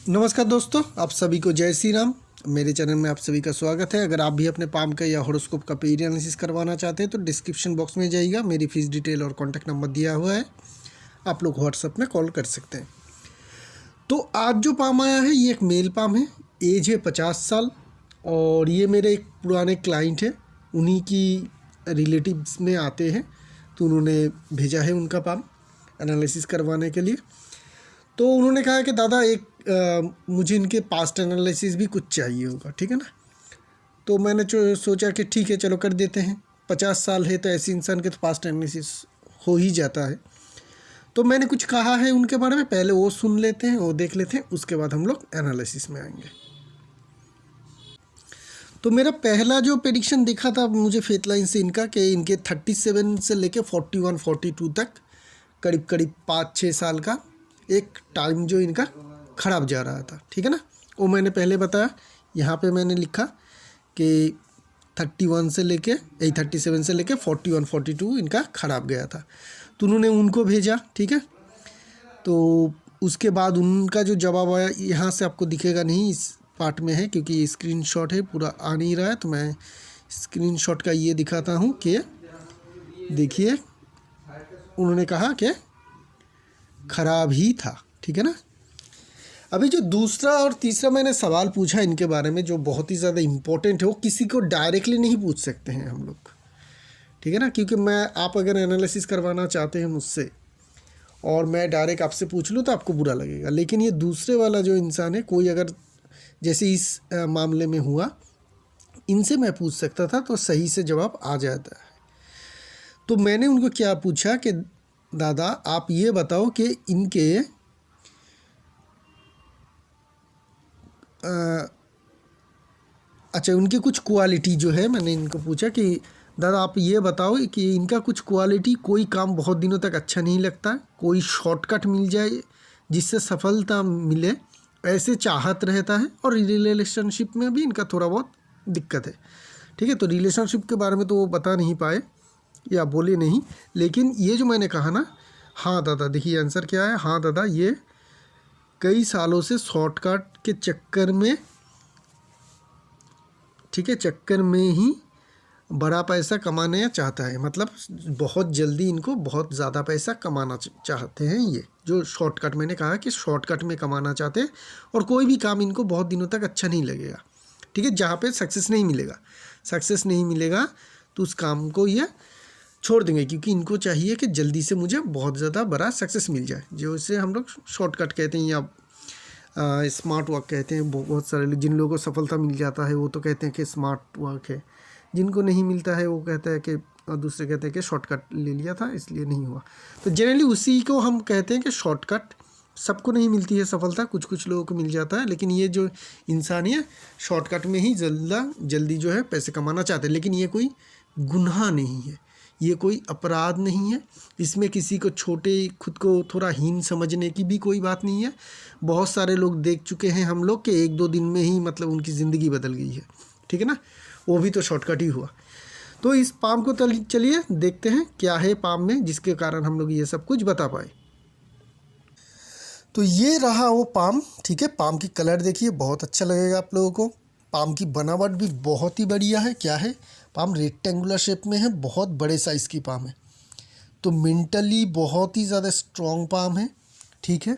नमस्कार दोस्तों, आप सभी को जय श्री राम। मेरे चैनल में आप सभी का स्वागत है। अगर आप भी अपने पाम का या हॉरोस्कोप का पेज एनालिसिस करवाना चाहते हैं तो डिस्क्रिप्शन बॉक्स में जाइएगा, मेरी फीस डिटेल और कॉन्टैक्ट नंबर दिया हुआ है, आप लोग व्हाट्सएप में कॉल कर सकते हैं। तो आज जो पाम आया है ये एक मेल पाम है, एज है 50 साल और ये मेरे एक पुराने क्लाइंट है, उन्हीं की रिलेटिव्स में आते हैं, तो उन्होंने भेजा है उनका पाम एनालिसिस करवाने के लिए। तो उन्होंने कहा कि दादा एक मुझे इनके पास्ट एनालिसिस भी कुछ चाहिए होगा, ठीक है ना। तो मैंने सोचा कि ठीक है चलो कर देते हैं। 50 साल है तो ऐसे इंसान के तो पास्ट एनालिसिस हो ही जाता है। तो मैंने कुछ कहा है उनके बारे में, पहले वो सुन लेते हैं, वो देख लेते हैं, उसके बाद हम लोग एनालिसिस में आएंगे। तो मेरा पहला जो प्रेडिक्शन दिखा था मुझे फेथ लाइन से इनका कि इनके 37 से लेके 41-42 तक करीब करीब 5-6 साल का एक टाइम जो इनका ख़राब जा रहा था, ठीक है ना। वो मैंने पहले बताया, यहाँ पे मैंने लिखा कि 31 से लेके 37 से लेके 41-42 इनका ख़राब गया था। तो उन्होंने उनको भेजा, ठीक है। तो उसके बाद उनका जो जवाब आया यहाँ से आपको दिखेगा नहीं, इस पार्ट में है क्योंकि ये स्क्रीनशॉट है, पूरा आ नहीं रहा है, तो मैं स्क्रीनशॉट का ये दिखाता हूँ कि देखिए उन्होंने कहा कि ख़राब ही था, ठीक है ना। अभी जो दूसरा और तीसरा मैंने सवाल पूछा इनके बारे में जो बहुत ही ज़्यादा इम्पोर्टेंट है, वो किसी को डायरेक्टली नहीं पूछ सकते हैं हम लोग, ठीक है ना। क्योंकि आप अगर एनालिसिस करवाना चाहते हैं मुझसे और मैं डायरेक्ट आपसे पूछ लूँ तो आपको बुरा लगेगा। लेकिन ये दूसरे वाला जो इंसान है, कोई अगर जैसे इस मामले में हुआ, इनसे मैं पूछ सकता था तो सही से जवाब आ जाता है। तो मैंने उनको क्या पूछा कि दादा आप ये बताओ कि इनके अच्छा उनकी कुछ क्वालिटी जो है, मैंने इनको पूछा कि दादा आप ये बताओ कि इनका कुछ क्वालिटी, कोई काम बहुत दिनों तक अच्छा नहीं लगता, कोई शॉर्टकट मिल जाए जिससे सफलता मिले ऐसे चाहत रहता है, और रिलेशनशिप में भी इनका थोड़ा बहुत दिक्कत है, ठीक है। तो रिलेशनशिप के बारे में तो वो बता नहीं पाए या बोले नहीं, लेकिन ये जो मैंने कहा ना, हाँ दादा देखिए आंसर क्या है। हाँ दादा ये कई सालों से शॉर्टकट के चक्कर में, ठीक है, चक्कर में ही बड़ा पैसा कमाना चाहता है, मतलब बहुत जल्दी इनको बहुत ज़्यादा पैसा कमाना चाहते हैं। ये जो शॉर्टकट मैंने कहा कि शॉर्टकट में कमाना चाहते हैं, और कोई भी काम इनको बहुत दिनों तक अच्छा नहीं लगेगा, ठीक है। जहाँ पे सक्सेस नहीं मिलेगा तो उस काम को ये छोड़ देंगे, क्योंकि इनको चाहिए कि जल्दी से मुझे बहुत ज़्यादा बड़ा सक्सेस मिल जाए, जो इसे हम लोग शॉर्टकट कहते हैं या स्मार्ट वर्क कहते हैं। बहुत सारे लोग, जिन लोगों को सफलता मिल जाता है वो तो कहते हैं कि स्मार्ट वर्क है, जिनको नहीं मिलता है वो कहते हैं कि, और दूसरे कहते हैं कि शॉर्टकट ले लिया था इसलिए नहीं हुआ। तो जनरली उसी को हम कहते हैं कि शॉर्टकट। सबको नहीं मिलती है सफलता, कुछ कुछ लोगों को मिल जाता है, लेकिन ये जो इंसान है शॉर्टकट में ही जल्दी जो है पैसे कमाना चाहते हैं। लेकिन ये कोई गुनाह नहीं है, ये कोई अपराध नहीं है, इसमें किसी को छोटे, खुद को थोड़ा हीन समझने की भी कोई बात नहीं है। बहुत सारे लोग देख चुके हैं हम लोग कि 1-2 दिन में ही मतलब उनकी ज़िंदगी बदल गई है, ठीक है ना। वो भी तो शॉर्टकट ही हुआ। तो इस पाम को चलिए देखते हैं क्या है पाम में जिसके कारण हम लोग ये सब कुछ बता पाए। तो ये रहा वो पाम, ठीक है। पाम की कलर देखिए, बहुत अच्छा लगेगा आप लोगों को। पाम की बनावट भी बहुत ही बढ़िया है। क्या है, पाम रेक्टेंगुलर शेप में है, बहुत बड़े साइज़ की पाम है। तो मेंटली बहुत ही ज़्यादा स्ट्रॉन्ग पाम है, ठीक है।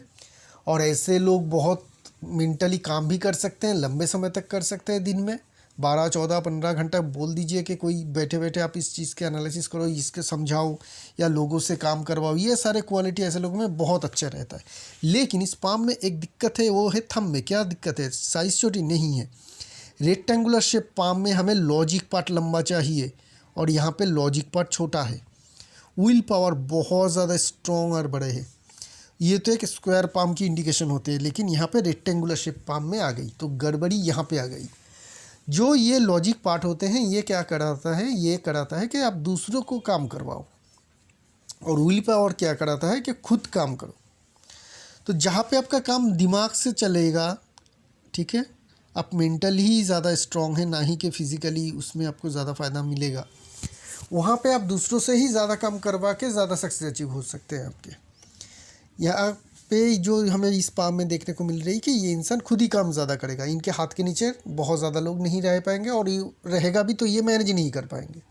और ऐसे लोग बहुत मेंटली काम भी कर सकते हैं, लंबे समय तक कर सकते हैं, दिन में 12, 14, 15 घंटा। बोल दीजिए कि कोई बैठे बैठे आप इस चीज़ के एनालिसिस करो, इसके समझाओ या लोगों से काम करवाओ, ये सारे क्वालिटी ऐसे लोगों में बहुत अच्छा रहता है। लेकिन इस पाम में एक दिक्कत है, वो है थंब में। क्या दिक्कत है, साइज़ छोटी नहीं है। रेक्टेंगुलर शेप पाम में हमें लॉजिक पार्ट लंबा चाहिए और यहाँ पे लॉजिक पार्ट छोटा है। विल पावर बहुत ज़्यादा स्ट्रॉन्ग और बड़े हैं। ये तो एक स्क्वायर पाम की इंडिकेशन होते हैं, लेकिन यहाँ पे रेक्टेंगुलर शेप पाम में आ गई, तो गड़बड़ी यहाँ पे आ गई। जो ये लॉजिक पार्ट होते हैं ये क्या कराता है, ये कराता है कि आप दूसरों को काम करवाओ, और विल पावर क्या कराता है कि खुद काम करो। तो जहाँ पे आपका काम दिमाग से चलेगा, ठीक है, आप मेंटली ही ज़्यादा स्ट्रॉन्ग है, ना ही कि फिज़िकली उसमें आपको ज़्यादा फ़ायदा मिलेगा, वहाँ पे आप दूसरों से ही ज़्यादा काम करवा के ज़्यादा सक्सेस अचीव हो सकते हैं आपके। यहाँ पे जो हमें इस पाम में देखने को मिल रही है कि ये इंसान खुद ही काम ज़्यादा करेगा, इनके हाथ के नीचे बहुत ज़्यादा लोग नहीं रह पाएंगे, और ये रहेगा भी तो ये मैनेज नहीं कर पाएंगे।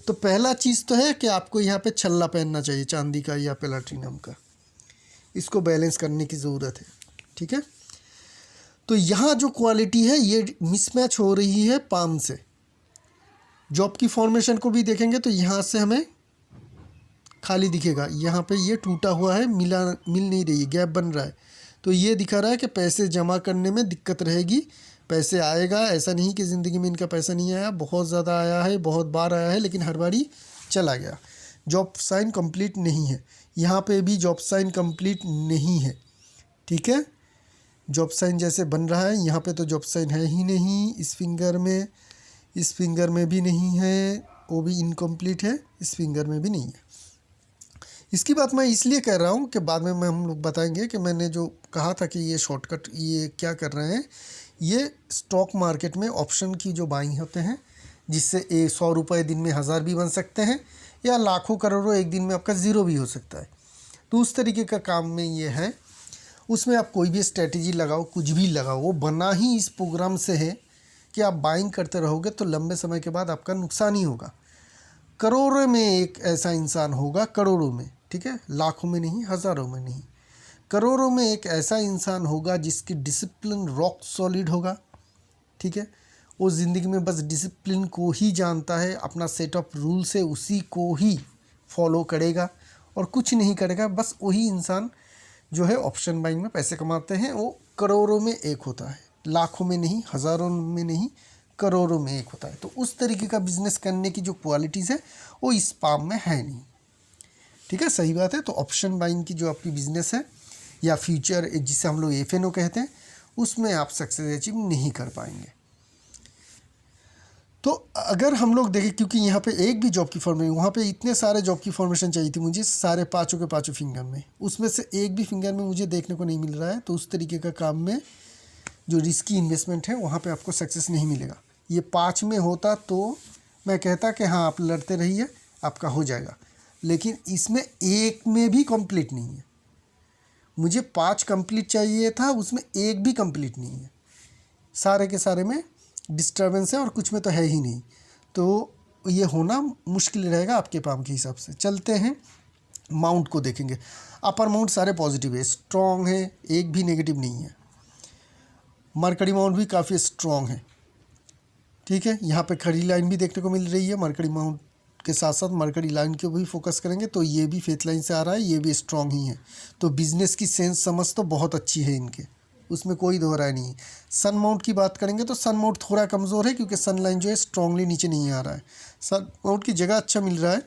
तो पहला चीज़ तो है कि आपको यहाँ पे छल्ला पहनना चाहिए चांदी का या प्लैटिनम का, इसको बैलेंस करने की ज़रूरत है। ठीक है, तो यहाँ जो क्वालिटी है ये मिसमैच हो रही है पाम से। जॉब की फॉर्मेशन को भी देखेंगे तो यहाँ से हमें खाली दिखेगा, यहाँ पे ये टूटा हुआ है, मिल नहीं रही है, गैप बन रहा है। तो ये दिखा रहा है कि पैसे जमा करने में दिक्कत रहेगी। पैसे आएगा, ऐसा नहीं कि ज़िंदगी में इनका पैसा नहीं आया, बहुत ज़्यादा आया है, बहुत बार आया है, लेकिन हर बारी चला गया। जॉब साइन कंप्लीट नहीं है, यहाँ पे भी जॉब साइन कंप्लीट नहीं है। ठीक है, जॉब साइन जैसे बन रहा है, यहाँ पे तो जॉब साइन है ही नहीं। इस फिंगर में भी नहीं है, वो भी इनकम्प्लीट है, इस फिंगर में भी नहीं है। इसकी बात मैं इसलिए कह रहा हूँ कि बाद में हम लोग बताएंगे कि मैंने जो कहा था कि ये शॉर्टकट ये क्या कर रहे हैं, ये स्टॉक मार्केट में ऑप्शन की जो बाइंग होते हैं, जिससे 100 रुपये दिन में 1000 भी बन सकते हैं, या लाखों करोड़ों एक दिन में आपका ज़ीरो भी हो सकता है। तो उस तरीके का काम में ये है। उसमें आप कोई भी स्ट्रेटजी लगाओ, कुछ भी लगाओ, वो बना ही इस प्रोग्राम से है कि आप बाइंग करते रहोगे तो लंबे समय के बाद आपका नुकसान ही होगा। करोड़ों में एक ऐसा इंसान होगा, करोड़ों में, ठीक है, लाखों में नहीं, हज़ारों में नहीं, करोड़ों में एक ऐसा इंसान होगा जिसकी डिसिप्लिन रॉक सॉलिड होगा। ठीक है, वो ज़िंदगी में बस डिसिप्लिन को ही जानता है, अपना सेट ऑफ रूल्स है उसी को ही फॉलो करेगा और कुछ नहीं करेगा। बस वही इंसान जो है ऑप्शन बाइंग में पैसे कमाते हैं, वो करोड़ों में एक होता है, लाखों में नहीं, हज़ारों में नहीं, करोड़ों में एक होता है। तो उस तरीके का बिजनेस करने की जो क्वालिटीज़ है वो इस पाम में है नहीं। ठीक है, सही बात है। तो ऑप्शन बाइंग की जो आपकी बिजनेस है या फ्यूचर जिसे हम लोग FNO कहते हैं, उसमें आप सक्सेस अचीव नहीं कर पाएंगे। तो अगर हम लोग देखें, क्योंकि यहाँ पे एक भी जॉब की फॉर्मेशन, वहाँ पे इतने सारे जॉब की फॉर्मेशन चाहिए थी मुझे, सारे पाँचों के पाँचों फिंगर में, उसमें से एक भी फिंगर में मुझे देखने को नहीं मिल रहा है। तो उस तरीके का काम में जो रिस्की इन्वेस्टमेंट है वहाँ पे आपको सक्सेस नहीं मिलेगा। ये 5 में होता तो मैं कहता कि हाँ आप लड़ते रहिए, आपका हो जाएगा, लेकिन इसमें एक में भी कंप्लीट नहीं है। मुझे 5 कंप्लीट चाहिए था, उसमें एक भी कंप्लीट नहीं है। सारे के सारे में डिस्टर्बेंस है और कुछ में तो है ही नहीं। तो ये होना मुश्किल रहेगा आपके पाम के हिसाब से। चलते हैं माउंट को देखेंगे। अपर माउंट सारे पॉजिटिव है, स्ट्रॉन्ग है, एक भी नेगेटिव नहीं है। मरकरी माउंट भी काफ़ी स्ट्रॉन्ग है। ठीक है, यहाँ पे खड़ी लाइन भी देखने को मिल रही है। मरकरी माउंट के साथ साथ मरकरी लाइन को भी फोकस करेंगे तो ये भी फेथ लाइन से आ रहा है, ये भी स्ट्रॉन्ग ही है। तो बिजनेस की सेंस समझ तो बहुत अच्छी है इनके, उसमें कोई दो राय नहीं है। सन माउंट की बात करेंगे तो सन माउंट थोड़ा कमज़ोर है, क्योंकि सन लाइन जो है स्ट्रांगली नीचे नहीं आ रहा है। सन माउंट की जगह अच्छा मिल रहा है।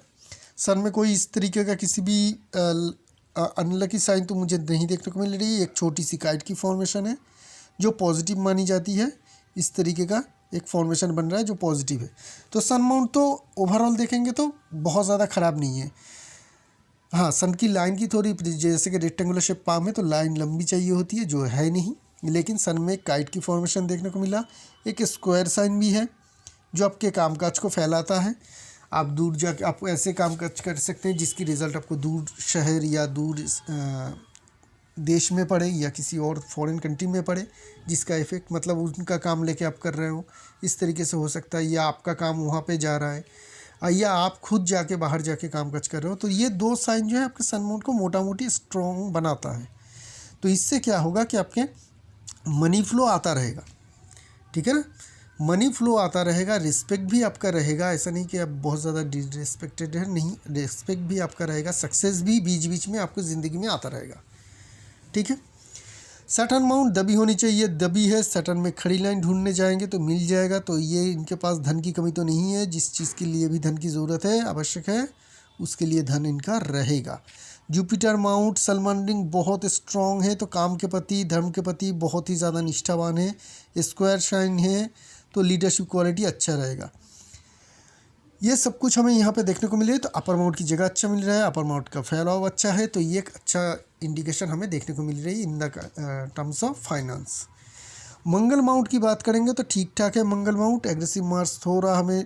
सन में कोई इस तरीके का किसी भी अनलकी साइन तो मुझे नहीं देखने को मिल रही है। एक छोटी सी काइट की फॉर्मेशन है जो पॉजिटिव मानी जाती है, इस तरीके का एक फॉर्मेशन बन रहा है जो पॉजिटिव है। तो सन माउंट तो ओवरऑल देखेंगे तो बहुत ज़्यादा ख़राब नहीं है। हाँ, सन की लाइन की थोड़ी, जैसे कि रेक्टेंगुलर शेप पाम है तो लाइन लंबी चाहिए होती है, जो है नहीं। लेकिन सन में काइट की फॉर्मेशन देखने को मिला। एक स्क्वायर साइन भी है जो आपके कामकाज को फैलाता है। आप दूर जाके आप ऐसे कामकाज कर सकते हैं जिसकी रिज़ल्ट आपको दूर शहर या दूर देश में पड़े या किसी और फॉरेन कंट्री में पड़े, जिसका इफ़ेक्ट मतलब उनका काम लेके आप कर रहे हो, इस तरीके से हो सकता है। या आपका काम वहाँ पे जा रहा है, या आप खुद जाके बाहर जाके काम काज कर रहे हो। तो ये दो साइन जो है आपके सन माउंट को मोटा मोटी स्ट्रॉन्ग बनाता है। तो इससे क्या होगा कि आपके मनी फ्लो आता रहेगा। ठीक है ना, मनी फ्लो आता रहेगा, रिस्पेक्ट भी आपका रहेगा। ऐसा नहीं कि आप बहुत ज़्यादा डिसरिस्पेक्टेड है, नहीं, रिस्पेक्ट भी आपका रहेगा। सक्सेस भी बीच बीच में आपको ज़िंदगी में आता रहेगा। ठीक है, सैटर्न माउंट दबी होनी चाहिए, दबी है। सैटर्न में खड़ी लाइन ढूंढने जाएंगे तो मिल जाएगा। तो ये इनके पास धन की कमी तो नहीं है, जिस चीज़ के लिए भी धन की ज़रूरत है, आवश्यक है, उसके लिए धन इनका रहेगा। जुपिटर माउंट सलमांडिंग बहुत स्ट्रॉन्ग है, तो काम के प्रति, धर्म के प्रति बहुत ही ज़्यादा निष्ठावान है। स्क्वायर शाइन है तो लीडरशिप क्वालिटी अच्छा रहेगा। ये सब कुछ हमें यहाँ पे देखने को मिल रहा है। तो अपर माउंट की जगह अच्छा मिल रहा है, अपर माउंट का फैलाव अच्छा है, तो ये एक अच्छा इंडिकेशन हमें देखने को मिल रही है in the terms of finance. Mangal mount की बात करेंगे तो ठीक ठाक है। मंगल माउंट एग्रेसिव मार्च थोड़ा हमें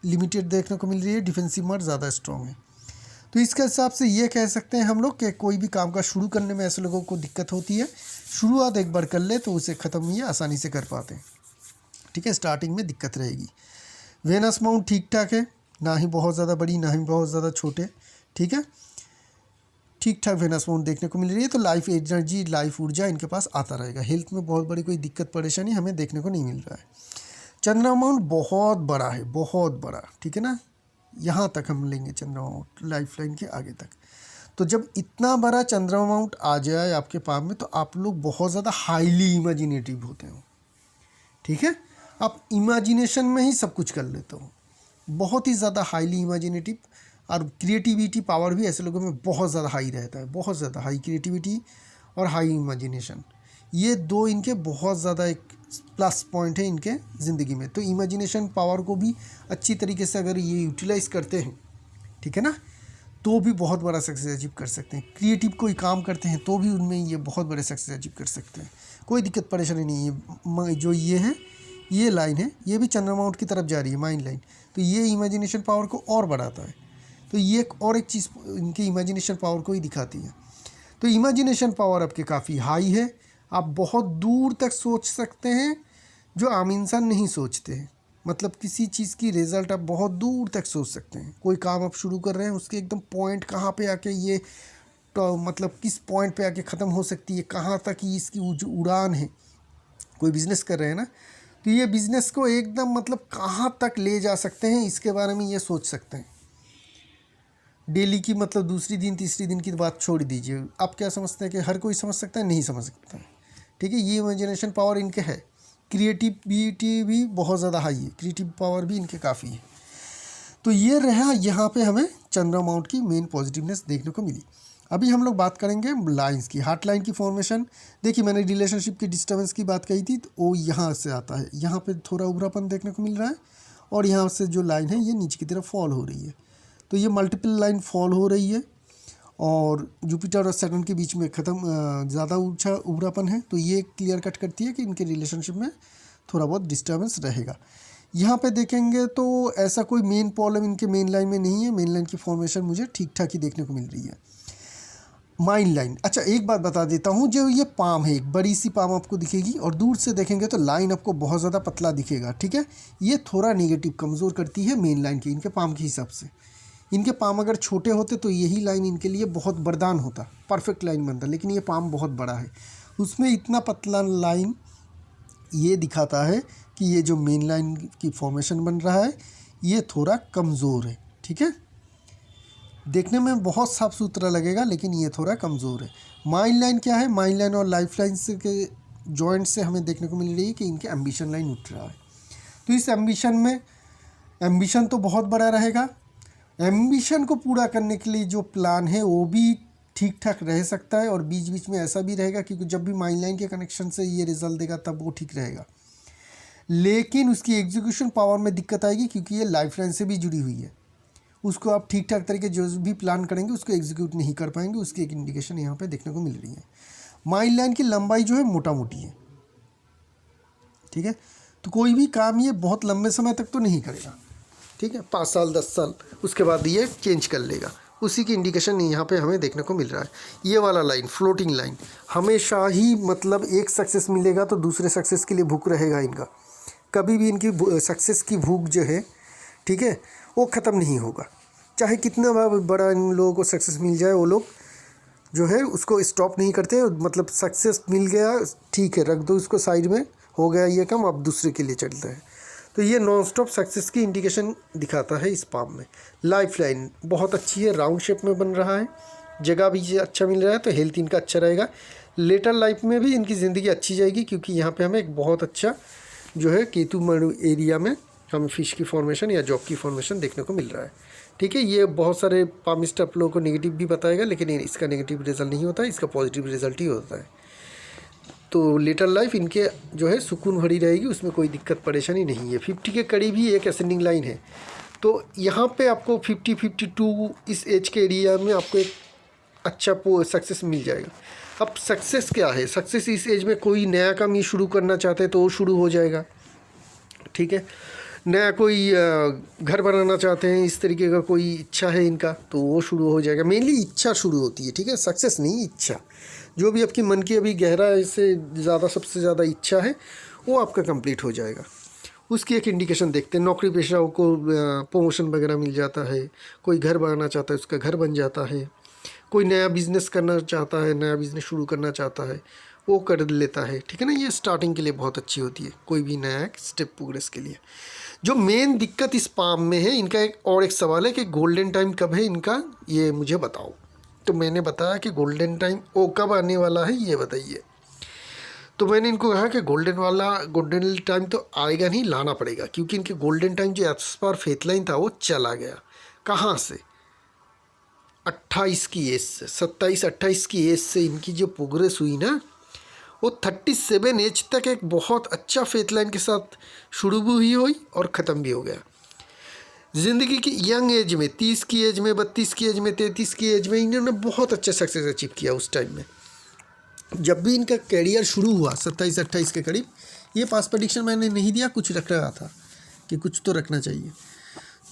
लिमिटेड देखने को मिल रही है, डिफेंसिव मार्च ज़्यादा स्ट्रॉन्ग है। तो इसके हिसाब से ये कह सकते हैं हम लोग कि कोई भी काम का शुरू करने में ऐसे लोगों को दिक्कत होती है, शुरुआत एक बार कर ले तो उसे ख़त्म ये आसानी से कर पाते हैं। ठीक है, स्टार्टिंग में दिक्कत रहेगी। वेनस माउंट ठीक ठाक है, ना ही बहुत ज़्यादा बड़ी ना ही बहुत ज़्यादा छोटे। ठीक है, ठीक ठाक वेनस माउंट देखने को मिल रही है। तो लाइफ एनर्जी, लाइफ ऊर्जा इनके पास आता रहेगा। हेल्थ में बहुत बड़ी कोई दिक्कत परेशानी हमें देखने को नहीं मिल रहा है। चंद्रमा माउंट बहुत बड़ा है, बहुत बड़ा। ठीक है ना, यहाँ तक हम लेंगे चंद्रमा माउंट, लाइफ लाइन के आगे तक। तो जब इतना बड़ा चंद्रमा माउंट आ जाए आपके पास में, तो आप लोग बहुत ज़्यादा हाईली इमेजिनेटिव होते हो। ठीक है, आप इमेजिनेशन में ही सब कुछ कर लेते हो, बहुत ही ज़्यादा हाईली इमेजिनेटिव। और क्रिएटिविटी पावर भी ऐसे लोगों में बहुत ज़्यादा हाई रहता है, बहुत ज़्यादा हाई क्रिएटिविटी और हाई इमेजिनेशन, ये दो इनके बहुत ज़्यादा एक प्लस पॉइंट है इनके ज़िंदगी में। तो इमेजिनेशन पावर को भी अच्छी तरीके से अगर ये यूटिलाइज़ करते हैं, ठीक है ना, तो भी बहुत बड़ा सक्सेस अचीव कर सकते हैं। क्रिएटिव कोई काम करते हैं तो भी उनमें ये बहुत बड़े सक्सेस अचीव कर सकते हैं, कोई दिक्कत परेशानी नहीं है। जो ये है, ये लाइन है, ये भी चंद्रमा माउंट की तरफ जा रही है, माइंड लाइन। तो ये इमेजिनेशन पावर को और बढ़ाता है। तो ये एक चीज़ इनकी इमेजिनेशन पावर को ही दिखाती है। तो इमेजिनेशन पावर आपके काफ़ी हाई है, आप बहुत दूर तक सोच सकते हैं जो आम इंसान नहीं सोचते हैं। मतलब किसी चीज़ की रिज़ल्ट आप बहुत दूर तक सोच सकते हैं। कोई काम आप शुरू कर रहे हैं, उसके एकदम पॉइंट कहाँ पे आके ये तो मतलब किस पॉइंट पे आके ख़त्म हो सकती है, कहाँ तक ही इसकी उड़ान है। कोई बिज़नेस कर रहे हैं ना, तो ये बिज़नेस को एकदम मतलब कहाँ तक ले जा सकते हैं, इसके बारे में ये सोच सकते हैं। डेली की मतलब दूसरी दिन तीसरी दिन की बात छोड़ दीजिए, आप क्या समझते हैं कि हर कोई समझ सकता है? नहीं समझ सकता है। ठीक है, ये इमेजिनेशन पावर इनके है। क्रिएटिविटी भी बहुत ज़्यादा हाई है, क्रिएटिव पावर भी इनके काफ़ी है। तो ये रहा यहाँ पे हमें चंद्रमा माउंट की मेन पॉजिटिवनेस देखने को मिली। अभी हम लोग बात करेंगे लाइंस की, हार्ट लाइन की फॉर्मेशन। देखिए, मैंने रिलेशनशिप की डिस्टर्बेंस की बात कही थी, तो वो यहाँ से आता है, यहाँ पे थोड़ा उभरापन देखने को मिल रहा है, और यहाँ से जो लाइन है ये नीचे की तरफ फॉल हो रही है। तो ये मल्टीपल लाइन फॉल हो रही है, और जुपिटर और सैटर्न के बीच में ज़्यादा ऊंचा उभरापन है। तो ये क्लियर कट करती है कि इनके रिलेशनशिप में थोड़ा बहुत डिस्टर्बेंस रहेगा। यहाँ पे देखेंगे तो ऐसा कोई मेन प्रॉब्लम इनके मेन लाइन में नहीं है। मेन लाइन की फॉर्मेशन मुझे ठीक ठाक ही देखने को मिल रही है। माइंड लाइन, अच्छा एक बात बता देता हूँ, जो ये पाम है, एक बड़ी सी पाम आपको दिखेगी, और दूर से देखेंगे तो लाइन आपको बहुत ज़्यादा पतला दिखेगा। ठीक है, ये थोड़ा नेगेटिव कमज़ोर करती है मेन लाइन की, इनके पाम के हिसाब से। इनके पाम अगर छोटे होते तो यही लाइन इनके लिए बहुत वरदान होता, परफेक्ट लाइन बनता। लेकिन ये पाम बहुत बड़ा है, उसमें इतना पतला लाइन ये दिखाता है कि ये जो मेन लाइन की फॉर्मेशन बन रहा है ये थोड़ा कमज़ोर है। ठीक है, देखने में बहुत साफ सुथरा लगेगा लेकिन ये थोड़ा कमज़ोर है। माइंड लाइन क्या है? माइंड लाइन और लाइफ लाइन से के जॉइंट से हमें देखने को मिल रही है कि इनके एम्बिशन लाइन उठ रहा है। तो इस एम्बिशन में एम्बिशन तो बहुत बड़ा रहेगा। एम्बिशन को पूरा करने के लिए जो प्लान है वो भी ठीक ठाक रह सकता है, और बीच बीच में ऐसा भी रहेगा क्योंकि जब भी माइंड लाइन के कनेक्शन से ये रिजल्ट देगा तब वो ठीक रहेगा। लेकिन उसकी एग्जीक्यूशन पावर में दिक्कत आएगी क्योंकि ये लाइफ लाइन से भी जुड़ी हुई है। उसको आप ठीक ठाक तरीके जो भी प्लान करेंगे उसको एग्जीक्यूट नहीं कर पाएंगे, उसकी एक इंडिकेशन यहाँ पे देखने को मिल रही है। माइंड लाइन की लंबाई जो है मोटा मोटी है। ठीक है, तो कोई भी काम ये बहुत लंबे समय तक तो नहीं करेगा। ठीक है, 5 साल 10 साल उसके बाद ये चेंज कर लेगा, उसी की इंडिकेशन यहाँ पे हमें देखने को मिल रहा है। ये वाला लाइन, फ्लोटिंग लाइन, हमेशा ही मतलब एक सक्सेस मिलेगा तो दूसरे सक्सेस के लिए भूख रहेगा इनका। कभी भी इनकी सक्सेस की भूख जो है, ठीक है, वो ख़त्म नहीं होगा। चाहे कितना बड़ा इन लोगों को सक्सेस मिल जाए, वो लोग जो है उसको स्टॉप नहीं करते। मतलब सक्सेस मिल गया, ठीक है, रख दो उसको साइड में, हो गया ये काम, अब दूसरे के लिए चलता है। तो ये नॉन स्टॉप सक्सेस की इंडिकेशन दिखाता है इस पाम में। लाइफ लाइन बहुत अच्छी है, राउंड शेप में बन रहा है, जगह भी अच्छा मिल रहा है, तो हेल्थ इनका अच्छा रहेगा। लेटर लाइफ में भी इनकी ज़िंदगी अच्छी जाएगी क्योंकि यहाँ पे हमें एक बहुत अच्छा जो है केतु मणु एरिया में हमें फिश की फॉर्मेशन या जॉब की फॉर्मेशन देखने को मिल रहा है। ठीक है, ये बहुत सारे पामिस्ट आप लोगों को नेगेटिव भी बताएगा, लेकिन इसका नेगेटिव रिजल्ट नहीं होता है, इसका पॉजिटिव रिजल्ट ही होता है। तो लेटर लाइफ इनके जो है सुकून भरी रहेगी, उसमें कोई दिक्कत परेशानी नहीं है। 50 के करीब ही एक असेंडिंग लाइन है, तो यहाँ पे आपको 50-52 इस एज के एरिया में आपको एक अच्छा सक्सेस मिल जाएगा। अब सक्सेस क्या है? सक्सेस इस एज में कोई नया काम ये शुरू करना चाहते हैं तो वो शुरू हो जाएगा। ठीक है, नया कोई घर बनाना चाहते हैं, इस तरीके का कोई इच्छा है इनका, तो वो शुरू हो जाएगा। मेनली इच्छा शुरू होती है, ठीक है, सक्सेस नहीं, इच्छा। जो भी आपकी मन की अभी गहरा से ज़्यादा, सबसे ज़्यादा इच्छा है, वो आपका कंप्लीट हो जाएगा। उसकी एक इंडिकेशन देखते हैं। नौकरी पेशाओं को प्रमोशन वगैरह मिल जाता है, कोई घर बनाना चाहता है उसका घर बन जाता है, कोई नया बिज़नेस करना चाहता है, नया बिज़नेस शुरू करना चाहता है, वो कर लेता है, ठीक है ना। ये स्टार्टिंग के लिए बहुत अच्छी होती है, कोई भी नया स्टेप प्रोग्रेस के लिए। जो मेन दिक्कत इस पाम में है, इनका एक सवाल है कि गोल्डन टाइम कब है इनका, ये मुझे बताओ। तो मैंने बताया कि गोल्डन टाइम वो कब आने वाला है, ये बताइए। तो मैंने इनको कहा कि गोल्डन टाइम तो आएगा नहीं, लाना पड़ेगा, क्योंकि इनके गोल्डन टाइम जो एज पर फेथ लाइन था वो चला गया। कहाँ से? 28 की एज से, 27-28 की एज से इनकी जो प्रोग्रेस हुई ना, वो 37 एज तक एक बहुत अच्छा फेथ लाइन के साथ शुरू भी हुई और ख़त्म भी हो गया। ज़िंदगी की यंग एज में, 30 की एज में, 32 की एज में, 33 की एज में इन्होंने बहुत अच्छा सक्सेस अचीव किया। उस टाइम में जब भी इनका कैरियर शुरू हुआ 27-28 के करीब, ये पास प्रेडिक्शन मैंने नहीं दिया, कुछ रख रहा था कि कुछ तो रखना चाहिए।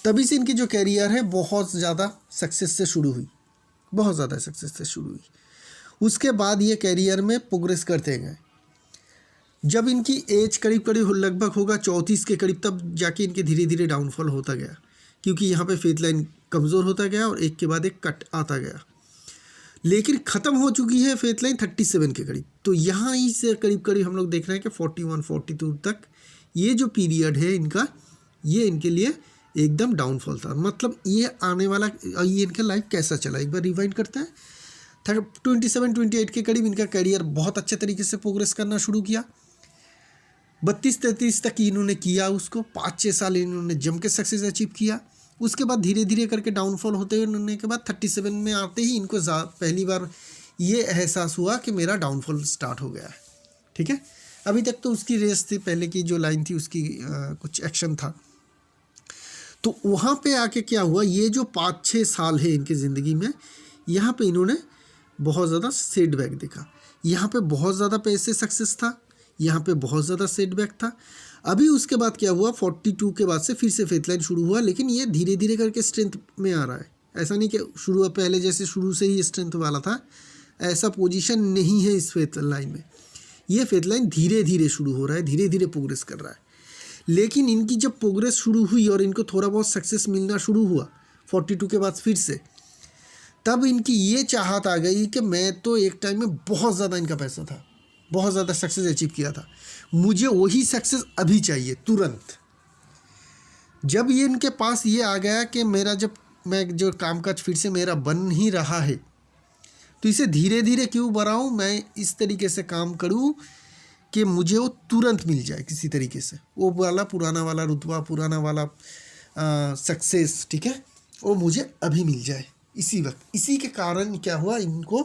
तभी से इनकी जो कैरियर है बहुत ज़्यादा सक्सेस से शुरू हुई, बहुत ज़्यादा सक्सेस से शुरू हुई। उसके बाद ये कैरियर में प्रोग्रेस करते गए। जब इनकी एज करीब करीब लगभग होगा 34 के करीब, तब जाके इनके धीरे धीरे डाउनफॉल होता गया, क्योंकि यहाँ पे फेथ लाइन कमज़ोर होता गया और एक के बाद एक कट आता गया। लेकिन ख़त्म हो चुकी है फेथ लाइन 37 के करीब। तो यहाँ ही से करीब करीब हम लोग देख रहे हैं कि 41-42 तक ये जो पीरियड है इनका, ये इनके लिए एकदम डाउनफॉल था। मतलब ये आने वाला, ये इनका लाइफ कैसा चला, एक बार रिवाइंड करते हैं। 27-28 के करीब इनका करियर बहुत अच्छे तरीके से प्रोग्रेस करना शुरू किया। 32-33 तक इन्होंने किया उसको, 5-6 साल इन्होंने जम के सक्सेस अचीव किया। उसके बाद धीरे धीरे करके डाउनफॉल होते हुए के बाद 37 में आते ही इनको पहली बार ये एहसास हुआ कि मेरा डाउनफॉल स्टार्ट हो गया है, ठीक है। अभी तक तो उसकी रेस थी, पहले की जो लाइन थी उसकी कुछ एक्शन था। तो वहाँ पे आके क्या हुआ, ये जो 5-6 साल है इनकी ज़िंदगी में, यहाँ पे इन्होंने बहुत ज़्यादा सेटबैक देखा। यहाँ पे बहुत ज़्यादा पैसे सक्सेस था, यहाँ पे बहुत ज़्यादा सेटबैक था। अभी उसके बाद क्या हुआ, 42 के बाद से फिर से फेथ लाइन शुरू हुआ, लेकिन ये धीरे धीरे करके स्ट्रेंथ में आ रहा है। ऐसा नहीं कि शुरू पहले जैसे शुरू से ही स्ट्रेंथ वाला था, ऐसा पोजीशन नहीं है इस फेथ लाइन में। ये फेथ लाइन धीरे धीरे शुरू हो रहा है, धीरे धीरे प्रोग्रेस कर रहा है। लेकिन इनकी जब प्रोग्रेस शुरू हुई और इनको थोड़ा बहुत सक्सेस मिलना शुरू हुआ 42 के बाद फिर से, तब इनकी ये चाहत आ गई कि मैं तो एक टाइम में बहुत ज़्यादा इनका पैसा था, बहुत ज़्यादा सक्सेस अचीव किया था, मुझे वही सक्सेस अभी चाहिए तुरंत। जब ये इनके पास ये आ गया कि मैं जो कामकाज फिर से मेरा बन ही रहा है, तो इसे धीरे धीरे क्यों बढ़ाऊँ, मैं इस तरीके से काम करूँ कि मुझे वो तुरंत मिल जाए किसी तरीके से, वो वाला पुराना वाला रुतबा, पुराना वाला सक्सेस, ठीक है, वो मुझे अभी मिल जाए इसी वक्त। इसी के कारण क्या हुआ इनको,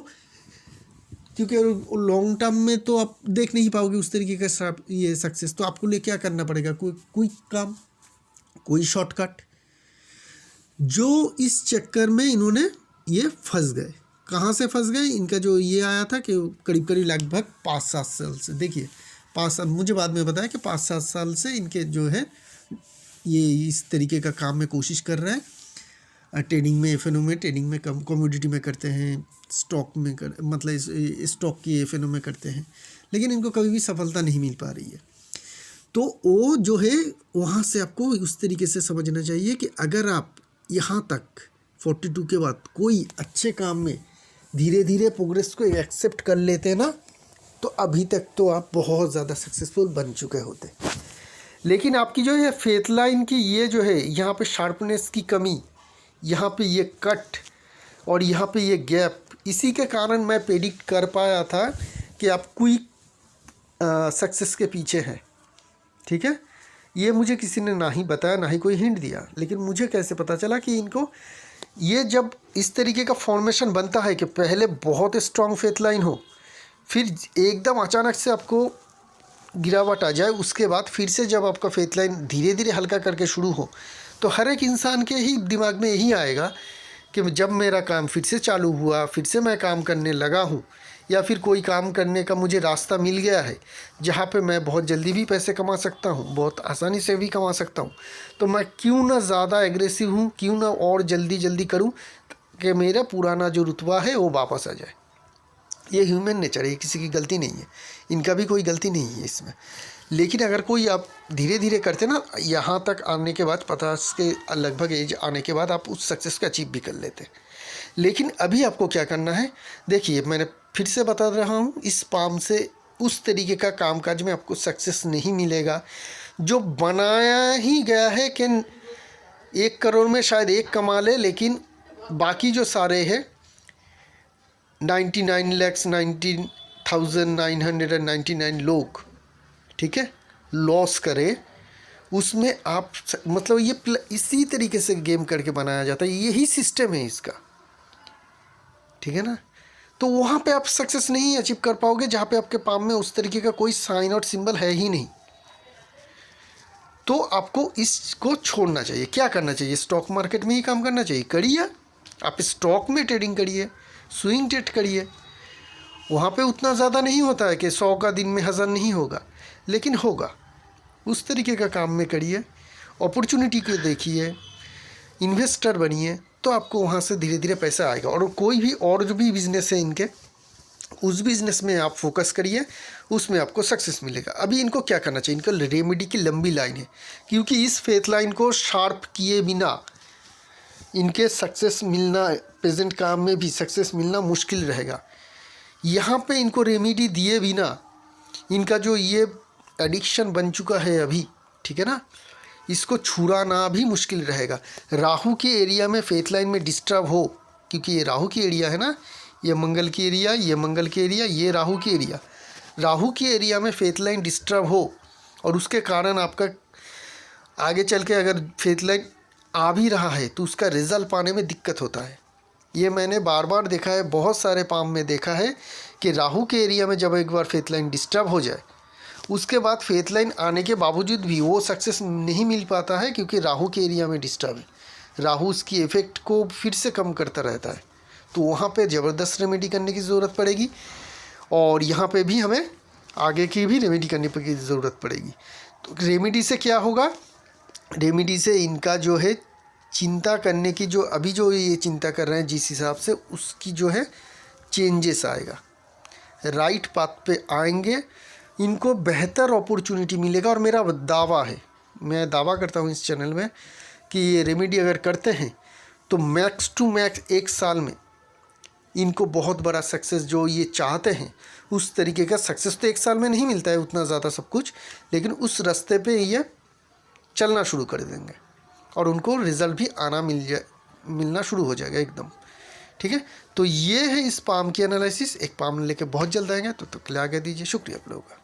क्योंकि लॉन्ग टर्म में तो आप देख नहीं पाओगे उस तरीके का ये सक्सेस, तो आपको लिए क्या करना पड़ेगा, कोई क्विक काम, कोई शॉर्टकट। जो इस चक्कर में इन्होंने ये फंस गए। कहाँ से फंस गए, इनका जो ये आया था कि करीब करीब लगभग 5-7 साल से, देखिए 5 साल, मुझे बाद में बताया कि 5-7 साल से इनके जो है ये इस तरीके का काम में कोशिश कर रहे हैं। ट्रेडिंग में, एफएनओ में, ट्रेडिंग में, कमोडिटी में करते हैं, स्टॉक में मतलब स्टॉक की एफएनओ में करते हैं, लेकिन इनको कभी भी सफलता नहीं मिल पा रही है। तो वो जो है वहाँ से आपको उस तरीके से समझना चाहिए कि अगर आप यहाँ तक 42 के बाद कोई अच्छे काम में धीरे धीरे प्रोग्रेस को एक्सेप्ट कर लेते हैं ना, तो अभी तक तो आप बहुत ज़्यादा सक्सेसफुल बन चुके होते। लेकिन आपकी जो है फेथ लाइन की ये जो है यहाँ पे शार्पनेस की कमी, यहाँ पे ये कट और यहाँ पे ये गैप, इसी के कारण मैं प्रेडिक्ट कर पाया था कि आप क्विक सक्सेस के पीछे हैं, ठीक है। ये मुझे किसी ने ना ही बताया, ना ही कोई हिंट दिया, लेकिन मुझे कैसे पता चला कि इनको ये जब इस तरीके का फॉर्मेशन बनता है कि पहले बहुत स्ट्रॉन्ग फेथ लाइन हो, फिर एकदम अचानक से आपको गिरावट आ जाए, उसके बाद फिर से जब आपका फेथ लाइन धीरे धीरे हल्का करके शुरू हो, तो हर एक इंसान के ही दिमाग में यही आएगा कि जब मेरा काम फिर से चालू हुआ, फिर से मैं काम करने लगा हूँ, या फिर कोई काम करने का मुझे रास्ता मिल गया है जहाँ पे मैं बहुत जल्दी भी पैसे कमा सकता हूँ, बहुत आसानी से भी कमा सकता हूँ, तो मैं क्यों ना ज़्यादा एग्रेसिव हूँ, क्यों ना और जल्दी जल्दी करूँ कि मेरा पुराना जो रुतबा है वो वापस आ जाए। ये ह्यूमन नेचर है, किसी की गलती नहीं है, इनका भी कोई गलती नहीं है इसमें। लेकिन अगर कोई आप धीरे धीरे करते ना, यहाँ तक आने के बाद 50 के लगभग एज आने के बाद आप उस सक्सेस को अचीव भी कर लेते हैं। लेकिन अभी आपको क्या करना है, देखिए मैंने फिर से बता रहा हूँ, इस पाम से उस तरीके का कामकाज में आपको सक्सेस नहीं मिलेगा जो बनाया ही गया है कि 1 करोड़ में शायद 1 कमा ले, लेकिन बाकी जो सारे हैं 99,19,999 लोग, ठीक है, लॉस करे, उसमें आप मतलब ये इसी तरीके से गेम करके बनाया जाता है, यही सिस्टम है इसका, ठीक है ना। तो वहाँ पे आप सक्सेस नहीं अचीव कर पाओगे जहाँ पे आपके पाम में उस तरीके का कोई साइन और सिंबल है ही नहीं। तो आपको इसको छोड़ना चाहिए। क्या करना चाहिए, स्टॉक मार्केट में ही काम करना चाहिए, करिए, आप स्टॉक में ट्रेडिंग करिए, स्विंग ट्रेड करिए। वहाँ पे उतना ज़्यादा नहीं होता है कि 100 का दिन में 1000 नहीं होगा, लेकिन होगा। उस तरीके का काम में करिए, अपॉर्चुनिटी को देखिए, इन्वेस्टर बनिए, तो आपको वहाँ से धीरे धीरे पैसा आएगा। और कोई भी और जो भी बिज़नेस है इनके, उस बिज़नेस में आप फोकस करिए, उसमें आपको सक्सेस मिलेगा। अभी इनको क्या करना चाहिए, इनका रेमेडी की लंबी लाइन है, क्योंकि इस फेथ लाइन को शार्प किए बिना इनके सक्सेस मिलना, प्रेजेंट काम में भी सक्सेस मिलना मुश्किल रहेगा। यहाँ पे इनको रेमेडी दिए बिना इनका जो ये एडिक्शन बन चुका है अभी, ठीक है ना, इसको छुड़ाना भी मुश्किल रहेगा। राहु के एरिया में फेथ लाइन में डिस्टर्ब हो, क्योंकि ये राहु की एरिया है ना, ये मंगल की एरिया, ये मंगल की एरिया, ये राहु की एरिया, राहु की एरिया में फेथ लाइन डिस्टर्ब हो और उसके कारण आपका आगे चल के अगर फेथ लाइन आ भी रहा है तो उसका रिजल्ट पाने में दिक्कत होता है। ये मैंने बार बार देखा है, बहुत सारे पाम में देखा है कि राहु के एरिया में जब एक बार फेथ लाइन डिस्टर्ब हो जाए, उसके बाद फेथ लाइन आने के बावजूद भी वो सक्सेस नहीं मिल पाता है, क्योंकि राहु के एरिया में डिस्टर्ब है। राहु उसकी इफ़ेक्ट को फिर से कम करता रहता है, तो वहाँ पे ज़बरदस्त रेमेडी करने की ज़रूरत पड़ेगी। और यहाँ पे भी हमें आगे की भी रेमेडी करने की ज़रूरत पड़ेगी। तो रेमेडी से क्या होगा, रेमेडी से इनका जो है चिंता करने की, जो अभी जो ये चिंता कर रहे हैं जिस हिसाब से, उसकी जो है चेंजेस आएगा, राइट पाथ पे आएंगे, इनको बेहतर अपॉर्चुनिटी मिलेगा। और मेरा दावा है, मैं दावा करता हूँ इस चैनल में कि ये रेमेडी अगर करते हैं तो मैक्स टू मैक्स 1 साल में इनको बहुत बड़ा सक्सेस जो ये चाहते हैं उस तरीके का सक्सेस तो 1 साल में नहीं मिलता है उतना ज़्यादा सब कुछ, लेकिन उस रास्ते पे ये चलना शुरू कर देंगे और उनको रिज़ल्ट भी आना मिलना शुरू हो जाएगा एकदम, ठीक है। तो ये है इस पाम की एनालिसिस। एक पाम लेके बहुत जल्द आएंगे, तो के लिए आगे दीजिए। शुक्रिया आप लोगों का।